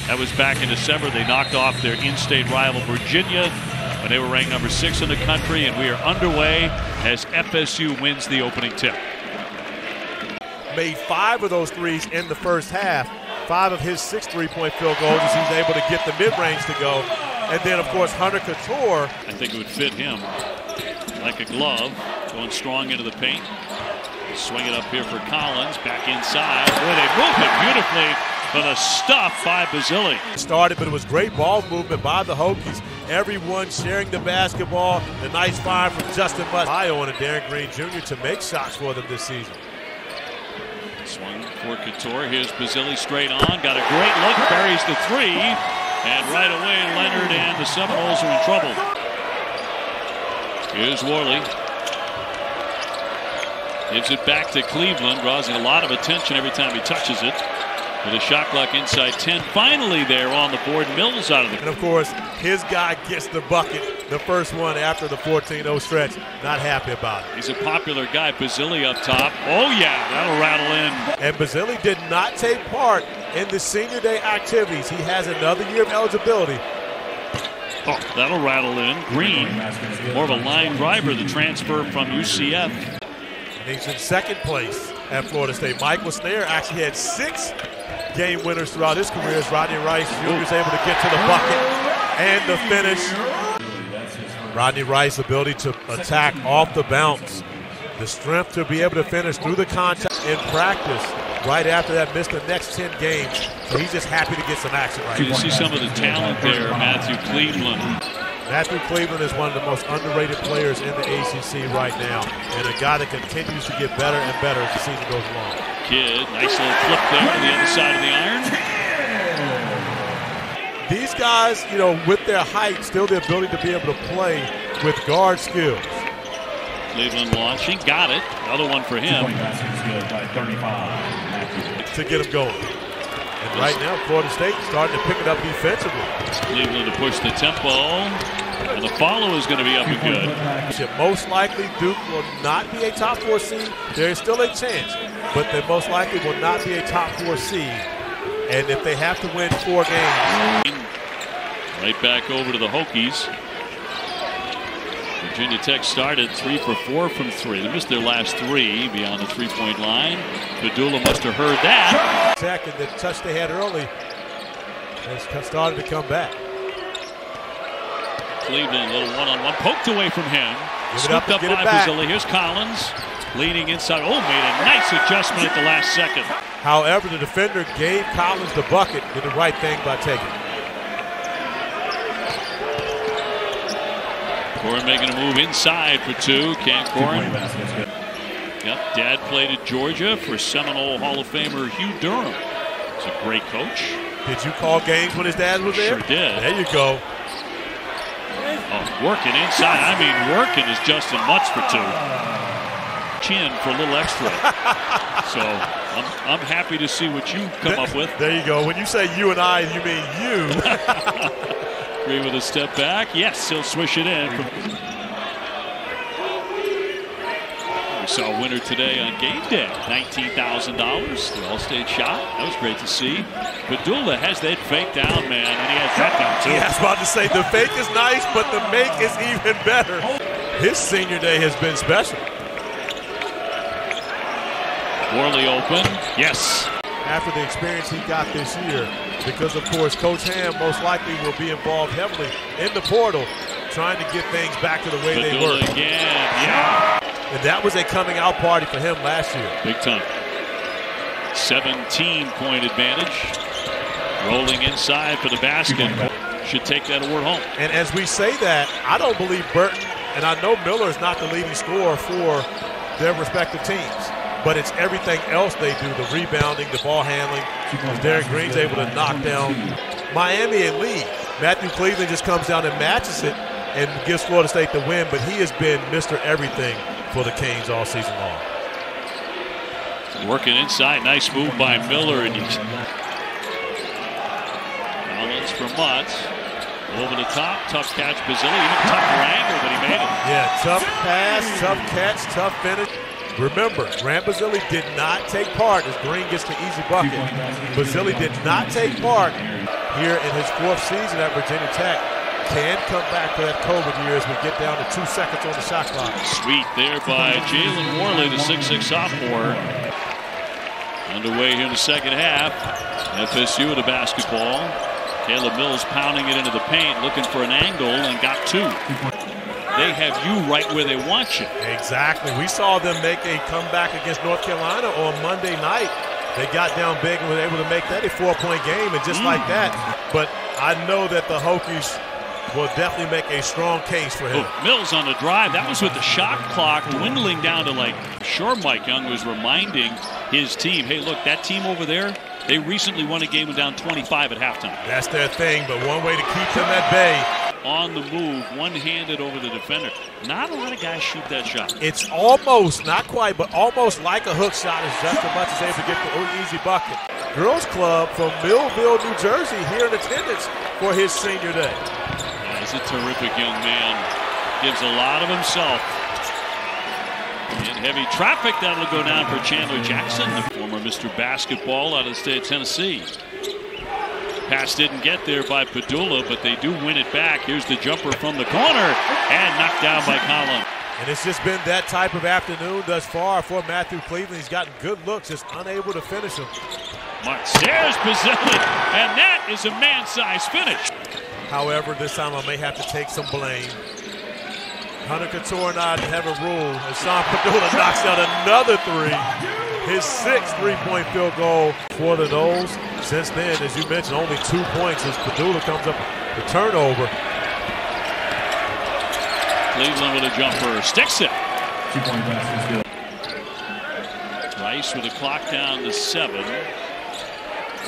That was back in December. They knocked off their in-state rival Virginia when they were ranked number 6 in the country, and we are underway as FSU wins the opening tip. Made 5 of those threes in the first half. 5 of his 6 3-point field goals as he's able to get the mid-range to go. And then, of course, Hunter Cattoor. I think it would fit him like a glove, going strong into the paint. Swing it up here for Collins, back inside. Boy, they moved it beautifully, but a stuff by Basile. Started, but it was great ball movement by the Hokies. Everyone sharing the basketball. The nice fire from Justin Musk. Eye on Darren Green Jr. to make shots for them this season. Swung for Cattoor. Here's Basile straight on. Got a great look. Buries the 3. And right away, Leonard and the Seminoles are in trouble. Here's Worley. Gives it back to Cleveland. Draws a lot of attention every time he touches it. With a shot clock inside 10. Finally there on the board. Mills out of the... And of course, his guy gets the bucket. The first one after the 14-0 stretch. Not happy about it. He's a popular guy. Basile up top. Oh yeah, that'll rattle in. And Basile did not take part in the senior day activities. He has another year of eligibility. Oh, that'll rattle in. Green, more of a line driver, the transfer from UCF. And he's in second place at Florida State. Michael Snair actually had 6 game winners throughout his career as Rodney Rice Jr. is able to get to the bucket and the finish. Rodney Rice's ability to attack off the bounce. The strength to be able to finish through the contact in practice. Right after that, missed the next 10 games. So he's just happy to get some action right now. You see some of the talent there, Matthew Cleveland. Matthew Cleveland is one of the most underrated players in the ACC right now, and a guy that continues to get better and better as the season goes along. Kid, nice little flip there on the other side of the iron. These guys, you know, with their height, still the ability to be able to play with guard skills. Cleveland launching, got it. Another one for him. To get him going. And right now, Florida State starting to pick it up defensively. Cleveland to push the tempo. And the follow is going to be up and good. Most likely, Duke will not be a top 4 seed. There is still a chance, but they most likely will not be a top 4 seed. And if they have to win 4 games. Right back over to the Hokies. Virginia Tech started 3 for 4 from 3. They missed their last 3 beyond the 3-point line. Pedulla must have heard that. Tech and the touch they had early has started to come back. Cleveland, a little one-on-one, poked away from him. Scooped up by Basile. Here's Collins, leaning inside. Oh, made a nice adjustment at the last second. However, the defender gave Collins the bucket, did the right thing by taking it. Corn making a move inside for 2. Can't Corn. Yep, Dad played at Georgia for Seminole Hall of Famer Hugh Durham. He's a great coach. Did you call games when his dad was there? Sure did. There you go. Oh, working inside. I mean, working is Justin Mutz for 2. Chin for a little extra. So I'm happy to see what you come up with. There you go. When you say you and I, you mean you. Green with a step back. Yes, he'll swish it in. We saw a winner today on game day. $19,000. The all-state shot. That was great to see. Pedulla has that fake down, man, and he has that down too. Yeah, I was about to say the fake is nice, but the make is even better. His senior day has been special. Worley open. Yes. After the experience he got this year, because of course Coach Ham most likely will be involved heavily in the portal, trying to get things back to the way they were. Again, yeah. And that was a coming out party for him last year. Big time. 17-point advantage. Rolling inside for the basket. Should take that award home. And as we say that, I don't believe Burton, and I know Miller is not the leading scorer for their respective teams, but it's everything else they do, the rebounding, the ball handling. Darren Green's able to knock down Miami and lead. Matthew Cleveland just comes down and matches it and gives Florida State the win, but he has been Mr. Everything for the Canes all season long. Working inside, nice move by Miller. And Collins for Mutz. Over the top, tough catch, Basile. Even tougher angle, but he made it. Yeah, tough pass, tough catch, tough finish. Remember, Grant Basile did not take part as Green gets the easy bucket. Basile did not take part. here in his 4th season at Virginia Tech. Can come back for that COVID year as we get down to 2 seconds on the shot clock. Sweet there by Jalen Worley, the 6'6 sophomore. Underway here in the second half. FSU with the basketball. Caleb Mills pounding it into the paint, looking for an angle, and got 2. They have you right where they want you. Exactly. We saw them make a comeback against North Carolina on Monday night. They got down big and were able to make that a 4-point game, and just like that. But I know that the Hokies will definitely make a strong case for him. Oh, Mills on the drive. That was with the shot clock dwindling down to sure, Mike Young was reminding his team, hey, look, that team over there, they recently won a game down 25 at halftime. That's their thing, but one way to keep them at bay. On the move, one-handed over the defender. Not a lot of guys shoot that shot. It's almost, not quite, but almost like a hook shot as Justin Butts is able to get the easy bucket. Girls Club from Millville, New Jersey, here in attendance for his senior day. Yeah, he's a terrific young man. Gives a lot of himself. In heavy traffic, that'll go down for Chandler Jackson, the former Mr. Basketball out of the state of Tennessee. Pass didn't get there by Pedulla, but they do win it back. Here's the jumper from the corner and knocked down by Collins. And it's just been that type of afternoon thus far for Matthew Cleveland. He's gotten good looks, just unable to finish them. There's Basile, and that is a man-sized finish. However, this time I may have to take some blame. Hunter Cattoor and I have a rule. As Sean Pedulla knocks down another 3. His 6th 3-point field goal for the Noles. Since then, as you mentioned, only 2 points as Pedulla comes up the turnover. Cleveland with a jumper, sticks it. 2-point basket. Rice with the clock down to 7.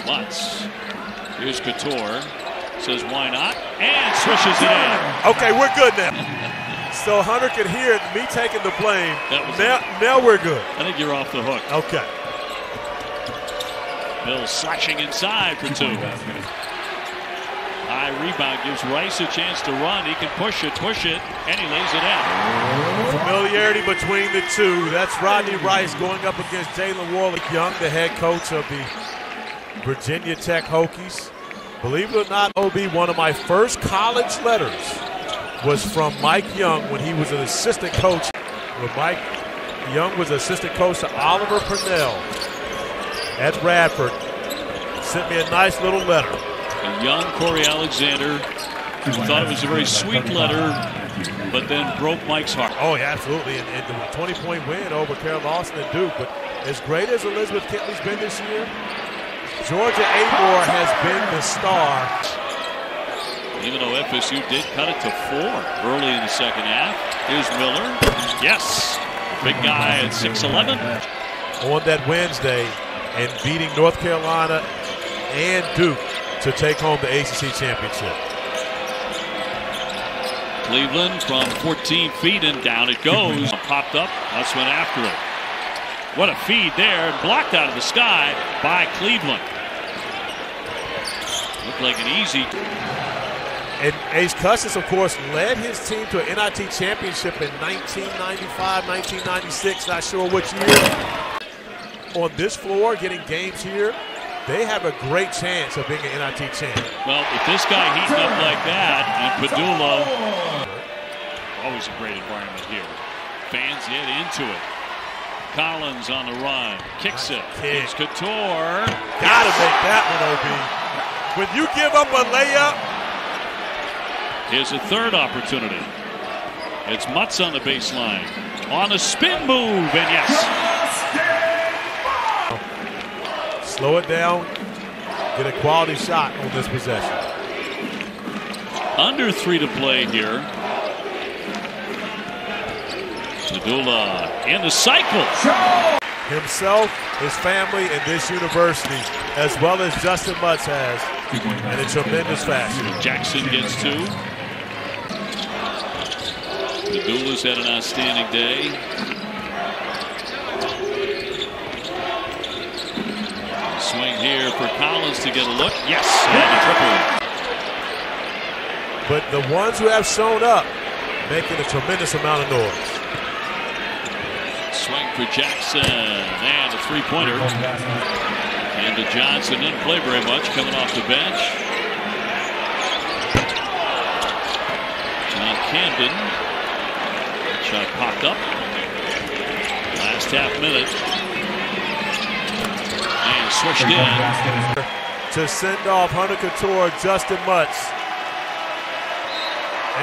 Mutz. Here's Cattoor. Says why not? And swishes it in. Okay, we're good now. So Hunter could hear it, me taking the blame. Now we're good. I think you're off the hook. Okay. Mills slashing inside for 2. High rebound gives Rice a chance to run. He can push it, and he lays it in. Familiarity between the two. That's Rodney Rice going up against Jalen Worley Young, the head coach of the Virginia Tech Hokies. Believe it or not, OB, one of my first college letters was from Mike Young when he was an assistant coach. When Mike Young was assistant coach to Oliver Purnell at Radford. Sent me a nice little letter. And young Corey Alexander thought it was a very sweet letter, but then broke Mike's heart. Oh, yeah, absolutely. And the 20-point win over Carol Lawson and Duke. But as great as Elizabeth Kentley's been this year, Georgia Amore has been the star. Even though FSU did cut it to 4 early in the second half. Here's Miller. Yes. Big guy at 6'11". On that Wednesday and beating North Carolina and Duke to take home the ACC championship. Cleveland from 14 feet and down it goes. Popped up. That's went after it. What a feed there. Blocked out of the sky by Cleveland. Looked like an easy. And Ace Custis, of course, led his team to an NIT championship in 1995, 1996, not sure which year. On this floor, getting games here, they have a great chance of being an NIT champ. Well, with this guy heating up like that, and Pedulla, always a great environment here. Fans get into it. Collins on the run, kicks it. It's Cattoor. Gotta make that one, OB. When you give up a layup. Here's a third opportunity. It's Mutz on the baseline. On a spin move, and yes. Slow it down. Get a quality shot on this possession. Under 3 to play here. Pedulla in the cycle. Himself, his family, and this university, as well as Justin Mutz has, in a tremendous fashion. Jackson gets 2. Pedulla's had an outstanding day. Swing here for Collins to get a look. Yes, and a triple. But the ones who have shown up, making a tremendous amount of noise. Swing for Jackson, and a 3-pointer. And Johnson didn't play very much coming off the bench. And Camden. Shot popped up. Last half minute. And switched in. To send off Hunter Cattoor, Justin Mutz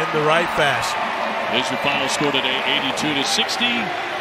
in the right fashion. There's your final score today, 82-60.